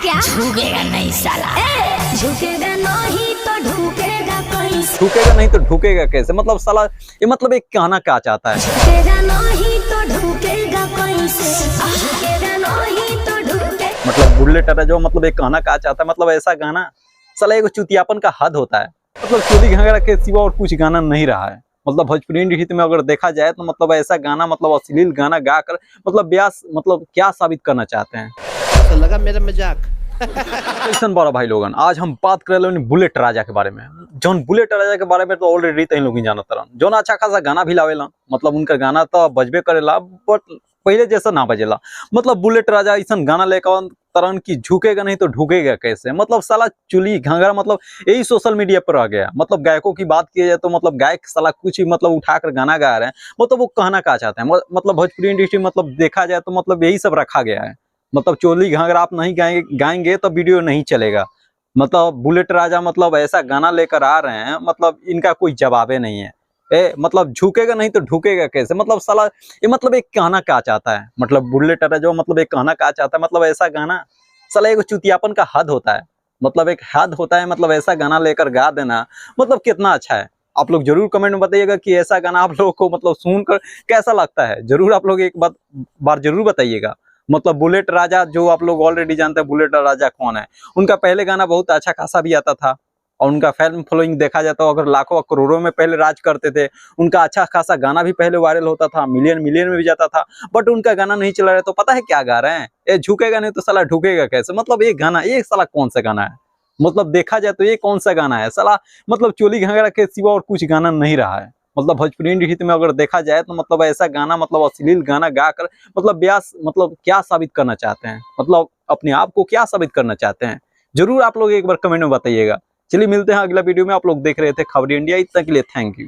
क्या झुकेगा नहीं साला? झुकेगा नहीं तो ढुकेगा कैसे? झुकेगा नहीं तो ढुकेगा कैसे मतलब साला ये मतलब एक कहना क्या चाहता है? झुकेगा नहीं तो ढुकेगा कैसे? झुकेगा नहीं तो ढुके मतलब बुलेट है जो मतलब एक कहना क्या चाहता है मतलब ऐसा गाना साला एक चुतियापन का हद होता है। मतलब चोली घाघरा के सिवा और कुछ गाना नहीं रहा है। मतलब भोजपुरी गीत में अगर देखा जाए तो मतलब ऐसा गाना मतलब अश्लील गाना गाकर मतलब ब्यास मतलब क्या साबित करना चाहते हैं? तो लगा मेरा मजाक। कैसन बड़ा भाई लोगन, आज हम बात कर रहे बुलेट राजा के बारे में। जौन बुलेट राजा के बारे में तो ऑलरेडी तई लोग जानत रहन, जौन अच्छा खासा गाना भी लावेला, मतलब उनका गाना तो बजबे करेला बट पहले जैसा ना बजेला। मतलब बुलेट राजा ऐसा गाना लेकर तरन की झुकेगा नहीं तो ढुकेगा कैसे। मतलब साला चुली घाघरा मतलब यही सोशल मीडिया पर आ गया। मतलब गायकों की बात की जाए तो मतलब गायक साला कुछ ही मतलब उठाकर गाना गा रहे हैं। मतलब वो कहना क्या चाहते हैं मतलब भोजपुरी इंडस्ट्री मतलब देखा जाए तो मतलब यही सब रखा गया है। मतलब चोली घाघरा आप नहीं गाएंगे तो वीडियो नहीं चलेगा। मतलब बुलेट राजा मतलब ऐसा गाना लेकर आ रहे हैं मतलब इनका कोई जवाबे नहीं है। मतलब झुकेगा नहीं तो ढुकेगा कैसे मतलब साला ये मतलब एक कहना क्या चाहता है? मतलब बुलेट राजा जो मतलब एक कहना क्या चाहता है मतलब ऐसा गाना साला एक चुतियापन का हद होता है। मतलब एक हद होता है मतलब ऐसा गाना लेकर गा देना मतलब कितना अच्छा है। आप लोग जरूर कमेंट में बताइएगा कि ऐसा गाना आप लोगों को मतलब सुनकर कैसा लगता है। जरूर आप लोग एक बार जरूर बताइएगा। मतलब बुलेट राजा जो आप लोग ऑलरेडी जानते हैं बुलेट राजा कौन है। उनका पहले गाना बहुत अच्छा खासा भी आता था और उनका फैन फॉलोइंग देखा जाता तो अगर लाखों करोड़ों में पहले राज करते थे। उनका अच्छा खासा गाना भी पहले वायरल होता था, मिलियन मिलियन में भी जाता था। बट उनका गाना नहीं चला रहा तो पता है क्या गा रहे हैं? ये झुकेगा नहीं तो साला ढुकेगा कैसे। मतलब ये गाना ये साला कौन सा गाना है? मतलब देखा जाए तो ये कौन सा गाना है साला। मतलब चोली घाघरा के सिवा और कुछ गाना नहीं रहा है। मतलब भोजपुरी गीत में अगर देखा जाए तो मतलब ऐसा गाना मतलब अश्लील गाना गाकर मतलब ब्यास मतलब क्या साबित करना चाहते हैं? मतलब अपने आप को क्या साबित करना चाहते हैं? जरूर आप लोग एक बार कमेंट में बताइएगा। चलिए मिलते हैं अगला वीडियो में। आप लोग देख रहे थे खबर इंडिया, इतना के लिए थैंक यू।